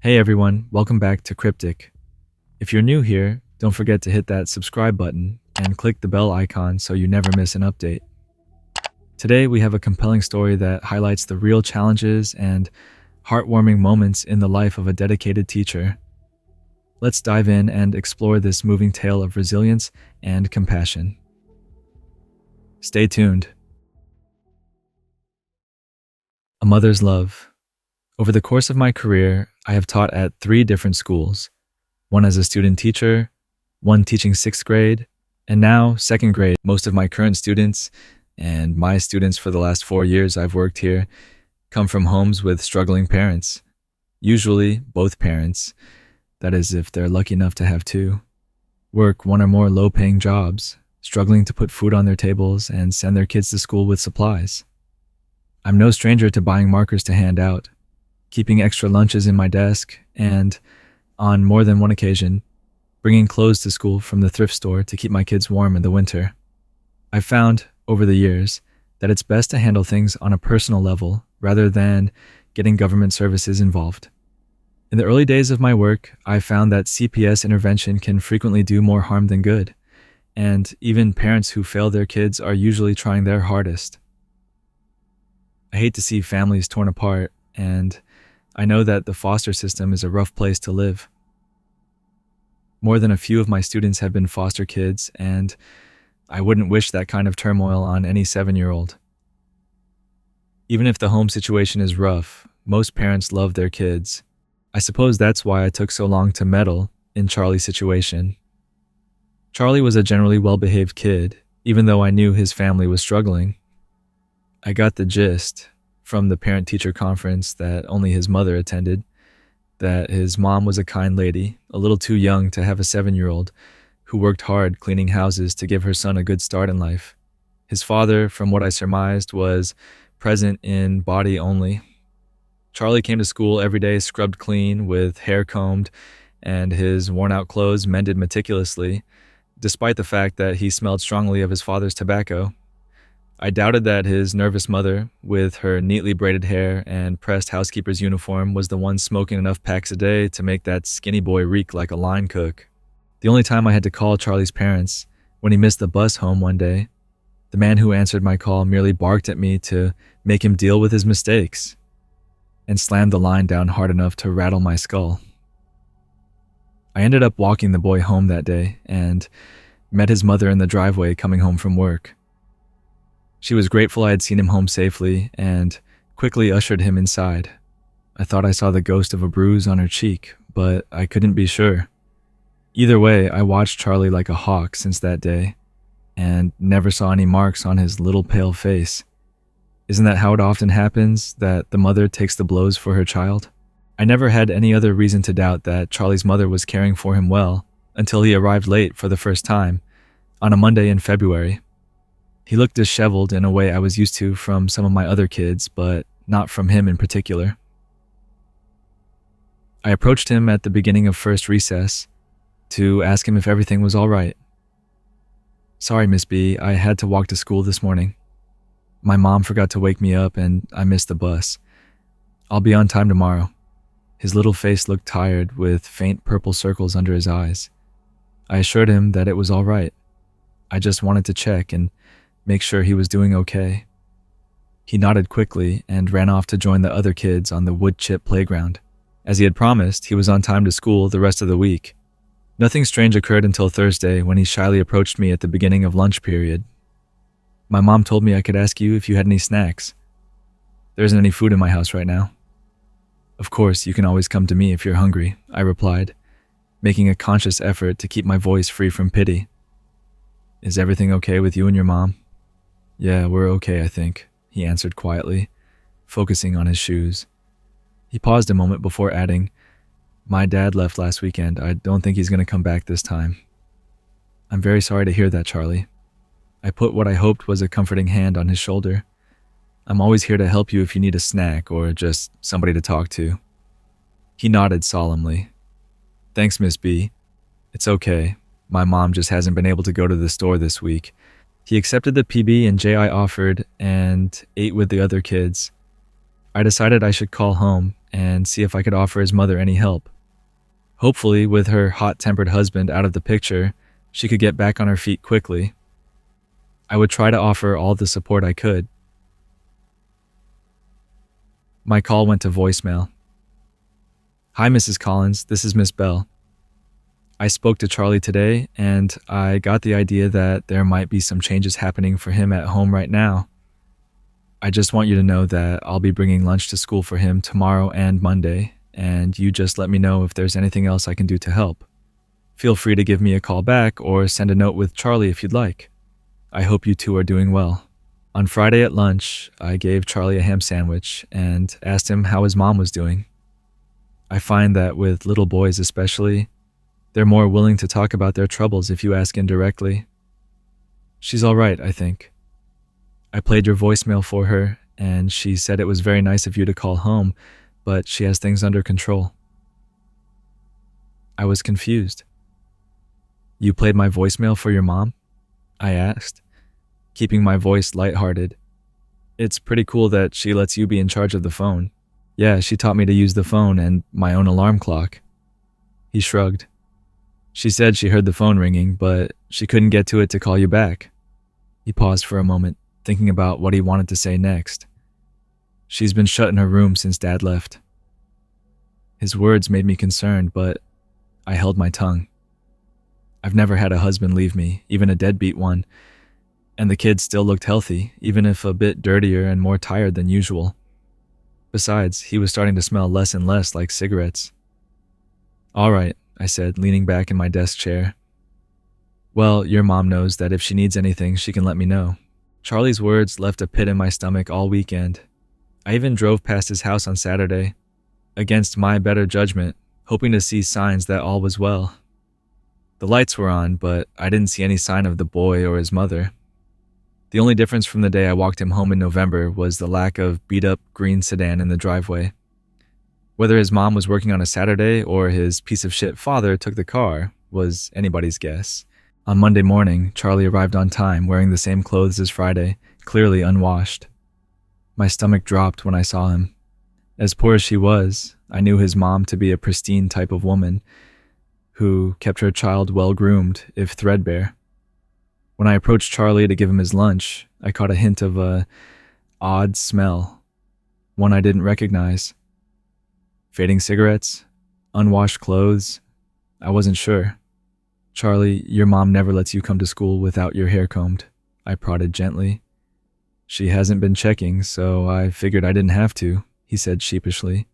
Hey everyone, welcome back to Cryptic. If you're new here, don't forget to hit that subscribe button and click the bell icon so you never miss an update. Today we have a compelling story that highlights the real challenges and heartwarming moments in the life of a dedicated teacher. Let's dive in and explore this moving tale of resilience and compassion. Stay tuned. A mother's love. Over the course of my career, I have taught at 3 different schools, one as a student teacher, one teaching 6th grade, and now 2nd grade. Most of my current students and my students for the last 4 years I've worked here come from homes with struggling parents, usually both parents, that is if they're lucky enough to have two, work one or more low-paying jobs, struggling to put food on their tables and send their kids to school with supplies. I'm no stranger to buying markers to hand out, keeping extra lunches in my desk, and, on more than one occasion, bringing clothes to school from the thrift store to keep my kids warm in the winter. I've found, over the years, that it's best to handle things on a personal level rather than getting government services involved. In the early days of my work, I found that CPS intervention can frequently do more harm than good, and even parents who fail their kids are usually trying their hardest. I hate to see families torn apart, and I know that the foster system is a rough place to live. More than a few of my students have been foster kids, and I wouldn't wish that kind of turmoil on any 7-year-old. Even if the home situation is rough, most parents love their kids. I suppose that's why I took so long to meddle in Charlie's situation. Charlie was a generally well-behaved kid, even though I knew his family was struggling. I got the gist from the parent-teacher conference that only his mother attended, that his mom was a kind lady, a little too young to have a 7-year-old, who worked hard cleaning houses to give her son a good start in life. His father, from what I surmised, was present in body only. Charlie came to school every day scrubbed clean, with hair combed, and his worn-out clothes mended meticulously, despite the fact that he smelled strongly of his father's tobacco. I doubted that his nervous mother, with her neatly braided hair and pressed housekeeper's uniform, was the one smoking enough packs a day to make that skinny boy reek like a line cook. The only time I had to call Charlie's parents, when he missed the bus home one day, the man who answered my call merely barked at me to make him deal with his mistakes, and slammed the line down hard enough to rattle my skull. I ended up walking the boy home that day and met his mother in the driveway coming home from work. She was grateful I had seen him home safely and quickly ushered him inside. I thought I saw the ghost of a bruise on her cheek, but I couldn't be sure. Either way, I watched Charlie like a hawk since that day and never saw any marks on his little pale face. Isn't that how it often happens, that the mother takes the blows for her child? I never had any other reason to doubt that Charlie's mother was caring for him well until he arrived late for the first time, on a Monday in February. He looked disheveled in a way I was used to from some of my other kids, but not from him in particular. I approached him at the beginning of first recess to ask him if everything was all right. "Sorry, Miss B, I had to walk to school this morning. My mom forgot to wake me up and I missed the bus. I'll be on time tomorrow." His little face looked tired, with faint purple circles under his eyes. I assured him that it was all right. I just wanted to check and make sure he was doing okay. He nodded quickly and ran off to join the other kids on the wood chip playground. As he had promised, he was on time to school the rest of the week. Nothing strange occurred until Thursday, when he shyly approached me at the beginning of lunch period. "My mom told me I could ask you if you had any snacks. There isn't any food in my house right now." "Of course, you can always come to me if you're hungry," I replied, making a conscious effort to keep my voice free from pity. "Is everything okay with you and your mom?" "Yeah, we're okay, I think," he answered quietly, focusing on his shoes. He paused a moment before adding, "My dad left last weekend. I don't think he's going to come back this time." "I'm very sorry to hear that, Charlie." I put what I hoped was a comforting hand on his shoulder. "I'm always here to help you if you need a snack or just somebody to talk to." He nodded solemnly. "Thanks, Miss B. It's okay. My mom just hasn't been able to go to the store this week." He accepted the PB and J I offered and ate with the other kids. I decided I should call home and see if I could offer his mother any help. Hopefully, with her hot tempered husband out of the picture, she could get back on her feet quickly. I would try to offer all the support I could. My call went to voicemail. Hi, Mrs. Collins, this is Miss Bell. I spoke to Charlie today, and I got the idea that there might be some changes happening for him at home right now. I just want you to know that I'll be bringing lunch to school for him tomorrow and Monday, and you just let me know if there's anything else I can do to help. Feel free to give me a call back or send a note with Charlie if you'd like. I hope you two are doing well. On Friday at lunch, I gave Charlie a ham sandwich and asked him how his mom was doing. I find that with little boys especially, they're more willing to talk about their troubles if you ask indirectly. She's all right, I think. I played your voicemail for her, and she said it was very nice of you to call home, but she has things under control. I was confused. You played my voicemail for your mom? I asked, keeping my voice lighthearted. It's pretty cool that she lets you be in charge of the phone. Yeah, she taught me to use the phone and my own alarm clock. He shrugged. She said she heard the phone ringing, but she couldn't get to it to call you back. He paused for a moment, thinking about what he wanted to say next. She's been shut in her room since Dad left. His words made me concerned, but I held my tongue. I've never had a husband leave me, even a deadbeat one, and the kids still looked healthy, even if a bit dirtier and more tired than usual. Besides, he was starting to smell less and less like cigarettes. All right, I said, leaning back in my desk chair. Well, your mom knows that if she needs anything, she can let me know. Charlie's words left a pit in my stomach all weekend. I even drove past his house on Saturday, against my better judgment, hoping to see signs that all was well. The lights were on, but I didn't see any sign of the boy or his mother. The only difference from the day I walked him home in November was the lack of beat-up green sedan in the driveway. Whether his mom was working on a Saturday or his piece-of-shit father took the car was anybody's guess. On Monday morning, Charlie arrived on time, wearing the same clothes as Friday, clearly unwashed. My stomach dropped when I saw him. As poor as she was, I knew his mom to be a pristine type of woman who kept her child well-groomed, if threadbare. When I approached Charlie to give him his lunch, I caught a hint of a odd smell, one I didn't recognize. Fading cigarettes, unwashed clothes, I wasn't sure. Charlie, your mom never lets you come to school without your hair combed, I prodded gently. She hasn't been checking, so I figured I didn't have to, he said sheepishly.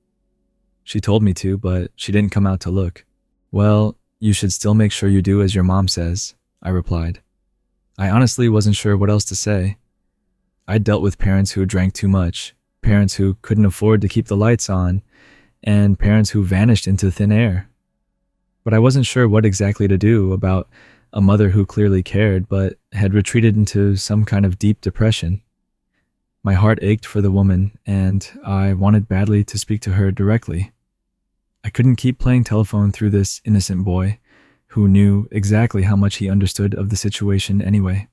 She told me to, but she didn't come out to look. Well, you should still make sure you do as your mom says, I replied. I honestly wasn't sure what else to say. I'd dealt with parents who drank too much, parents who couldn't afford to keep the lights on, and parents who vanished into thin air. But I wasn't sure what exactly to do about a mother who clearly cared but had retreated into some kind of deep depression. My heart ached for the woman, and I wanted badly to speak to her directly. I couldn't keep playing telephone through this innocent boy, who knew exactly how much he understood of the situation anyway.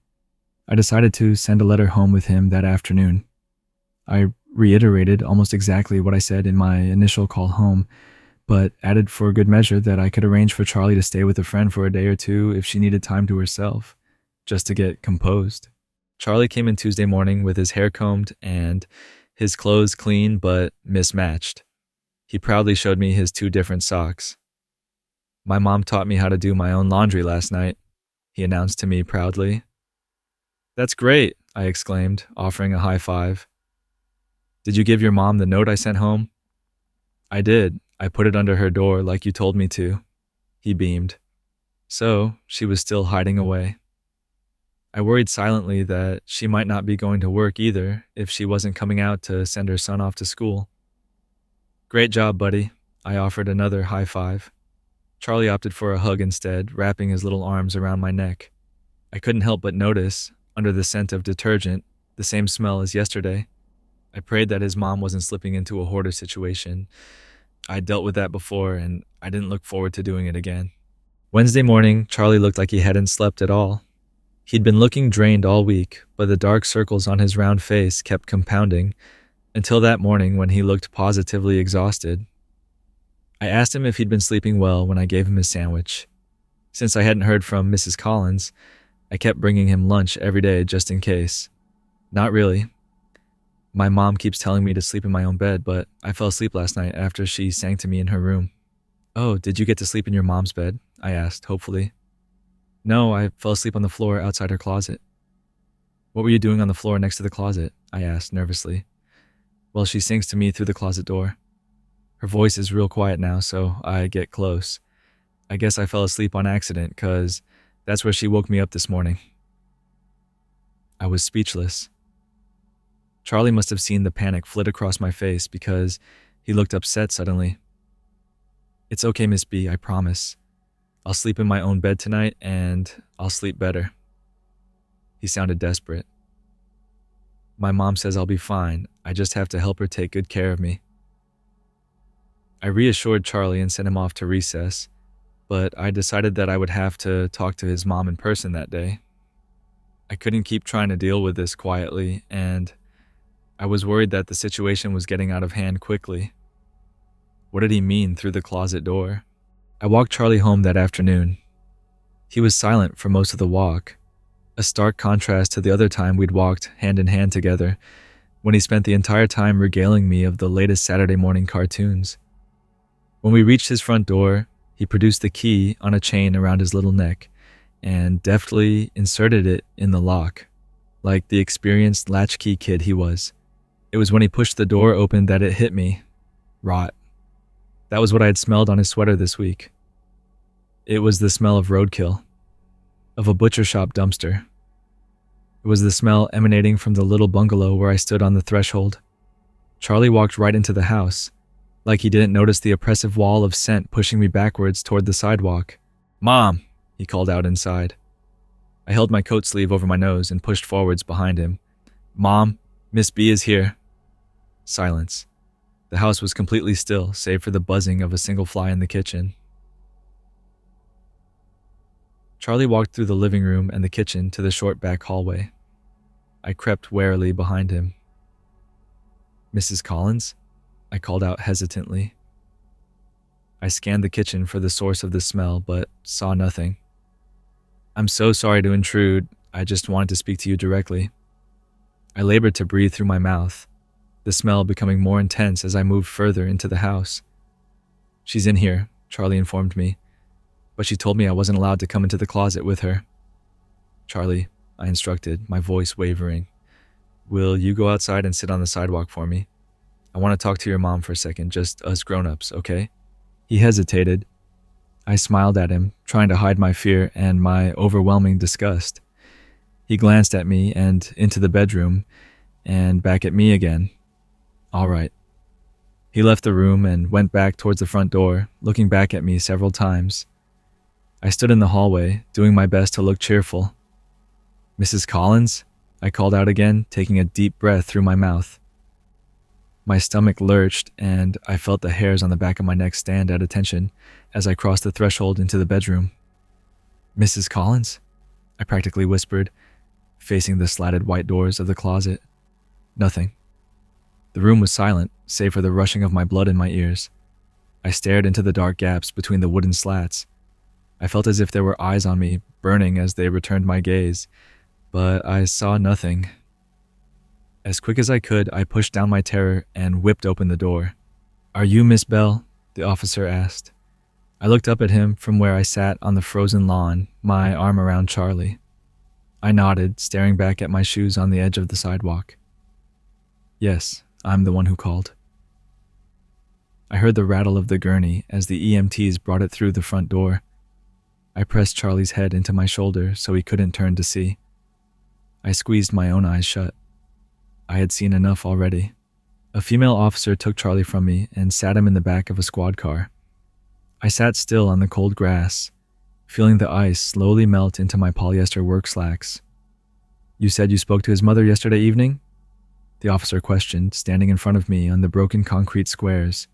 I decided to send a letter home with him that afternoon. I reiterated almost exactly what I said in my initial call home, but added for good measure that I could arrange for Charlie to stay with a friend for a day or two if she needed time to herself, just to get composed. Charlie came in Tuesday morning with his hair combed and his clothes clean but mismatched. He proudly showed me his 2 different socks. My mom taught me how to do my own laundry last night, he announced to me proudly. That's great, I exclaimed, offering a high five. Did you give your mom the note I sent home? I did. I put it under her door like you told me to. He beamed. So, she was still hiding away. I worried silently that she might not be going to work either if she wasn't coming out to send her son off to school. Great job, buddy. I offered another high five. Charlie opted for a hug instead, wrapping his little arms around my neck. I couldn't help but notice, under the scent of detergent, the same smell as yesterday. I prayed that his mom wasn't slipping into a hoarder situation. I'd dealt with that before, and I didn't look forward to doing it again. Wednesday morning, Charlie looked like he hadn't slept at all. He'd been looking drained all week, but the dark circles on his round face kept compounding, until that morning when he looked positively exhausted. I asked him if he'd been sleeping well when I gave him his sandwich. Since I hadn't heard from Mrs. Collins, I kept bringing him lunch every day just in case. Not really. My mom keeps telling me to sleep in my own bed, but I fell asleep last night after she sang to me in her room. "Oh, did you get to sleep in your mom's bed?" I asked, hopefully. "No, I fell asleep on the floor outside her closet." "What were you doing on the floor next to the closet?" I asked nervously. "Well, she sings to me through the closet door. Her voice is real quiet now, so I get close. I guess I fell asleep on accident, 'cause that's where she woke me up this morning." I was speechless. Charlie must have seen the panic flit across my face because he looked upset suddenly. "It's okay, Miss B, I promise. I'll sleep in my own bed tonight, and I'll sleep better." He sounded desperate. "My mom says I'll be fine. I just have to help her take good care of me." I reassured Charlie and sent him off to recess, but I decided that I would have to talk to his mom in person that day. I couldn't keep trying to deal with this quietly, and I was worried that the situation was getting out of hand quickly. What did he mean through the closet door? I walked Charlie home that afternoon. He was silent for most of the walk, a stark contrast to the other time we'd walked hand in hand together, when he spent the entire time regaling me of the latest Saturday morning cartoons. When we reached his front door, he produced the key on a chain around his little neck and deftly inserted it in the lock, like the experienced latchkey kid he was. It was when he pushed the door open that it hit me. Rot. That was what I had smelled on his sweater this week. It was the smell of roadkill, of a butcher shop dumpster. It was the smell emanating from the little bungalow where I stood on the threshold. Charlie walked right into the house, like he didn't notice the oppressive wall of scent pushing me backwards toward the sidewalk. "Mom!" he called out inside. I held my coat sleeve over my nose and pushed forwards behind him. "Mom, Miss B is here." Silence. The house was completely still, save for the buzzing of a single fly in the kitchen. Charlie walked through the living room and the kitchen to the short back hallway. I crept warily behind him. "Mrs. Collins?" I called out hesitantly. I scanned the kitchen for the source of the smell, but saw nothing. "I'm so sorry to intrude. I just wanted to speak to you directly." I labored to breathe through my mouth, the smell becoming more intense as I moved further into the house. "She's in here," Charlie informed me, but she told me I wasn't allowed to come into the closet with her. "Charlie," I instructed, my voice wavering, "will you go outside and sit on the sidewalk for me? I want to talk to your mom for a second, just us grown-ups, okay?" He hesitated. I smiled at him, trying to hide my fear and my overwhelming disgust. He glanced at me and into the bedroom, and back at me again. All right. He left the room and went back towards the front door, looking back at me several times. I stood in the hallway, doing my best to look cheerful. "Mrs. Collins?" I called out again, taking a deep breath through my mouth. My stomach lurched, and I felt the hairs on the back of my neck stand at attention as I crossed the threshold into the bedroom. "Mrs. Collins?" I practically whispered, facing the slatted white doors of the closet. Nothing. The room was silent, save for the rushing of my blood in my ears. I stared into the dark gaps between the wooden slats. I felt as if there were eyes on me, burning as they returned my gaze, but I saw nothing. As quick as I could, I pushed down my terror and whipped open the door. "Are you Miss Bell?" the officer asked. I looked up at him from where I sat on the frozen lawn, my arm around Charlie. I nodded, staring back at my shoes on the edge of the sidewalk. "Yes, I'm the one who called." I heard the rattle of the gurney as the EMTs brought it through the front door. I pressed Charlie's head into my shoulder so he couldn't turn to see. I squeezed my own eyes shut. I had seen enough already. A female officer took Charlie from me and sat him in the back of a squad car. I sat still on the cold grass, feeling the ice slowly melt into my polyester work slacks. "You said you spoke to his mother yesterday evening?" the officer questioned, standing in front of me on the broken concrete squares.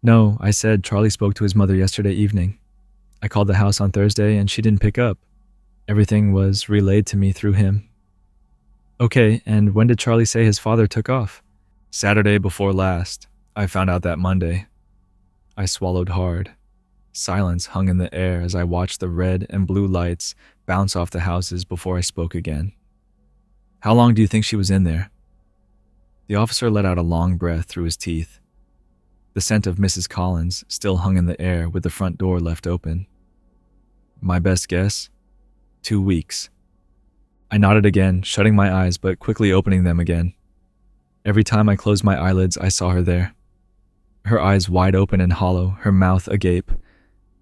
"No, I said Charlie spoke to his mother yesterday evening. I called the house on Thursday and she didn't pick up. Everything was relayed to me through him." "Okay, and when did Charlie say his father took off?" Saturday before last, I found out that Monday. I swallowed hard. Silence hung in the air as I watched the red and blue lights bounce off the houses before I spoke again. How long do you think she was in there? The officer let out a long breath through his teeth. The scent of Mrs. Collins still hung in the air with the front door left open. My best guess? 2 weeks. I nodded again, shutting my eyes but quickly opening them again. Every time I closed my eyelids, I saw her there. Her eyes wide open and hollow, her mouth agape,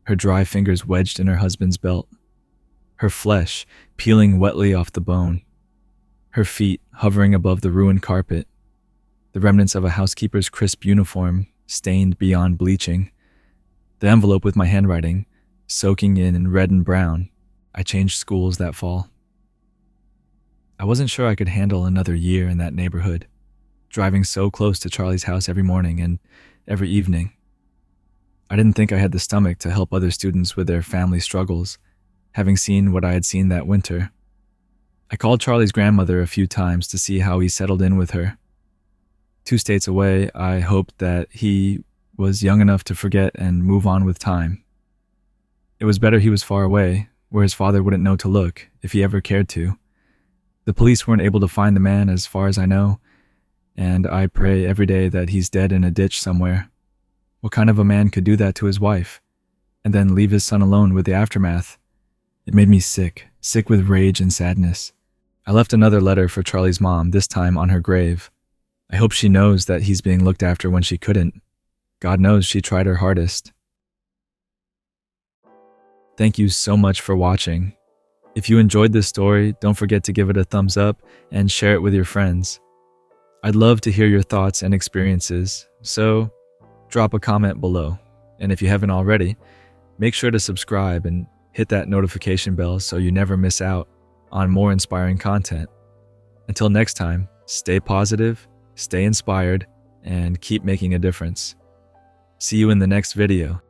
her dry fingers wedged in her husband's belt, her flesh peeling wetly off the bone, her feet hovering above the ruined carpet, the remnants of a housekeeper's crisp uniform stained beyond bleaching, the envelope with my handwriting soaking in red and brown. I changed schools that fall. I wasn't sure I could handle another year in that neighborhood, driving so close to Charlie's house every morning and every evening. I didn't think I had the stomach to help other students with their family struggles, having seen what I had seen that winter. I called Charlie's grandmother a few times to see how he settled in with her. 2 states away, I hoped that he was young enough to forget and move on with time. It was better he was far away, where his father wouldn't know to look, if he ever cared to. The police weren't able to find the man as far as I know, and I pray every day that he's dead in a ditch somewhere. What kind of a man could do that to his wife, and then leave his son alone with the aftermath? It made me sick with rage and sadness. I left another letter for Charlie's mom, this time on her grave. I hope she knows that he's being looked after when she couldn't. God knows she tried her hardest. Thank you so much for watching. If you enjoyed this story, don't forget to give it a thumbs up and share it with your friends. I'd love to hear your thoughts and experiences, so drop a comment below. And if you haven't already, make sure to subscribe and hit that notification bell so you never miss out on more inspiring content. Until next time, stay positive, stay inspired, and keep making a difference. See you in the next video.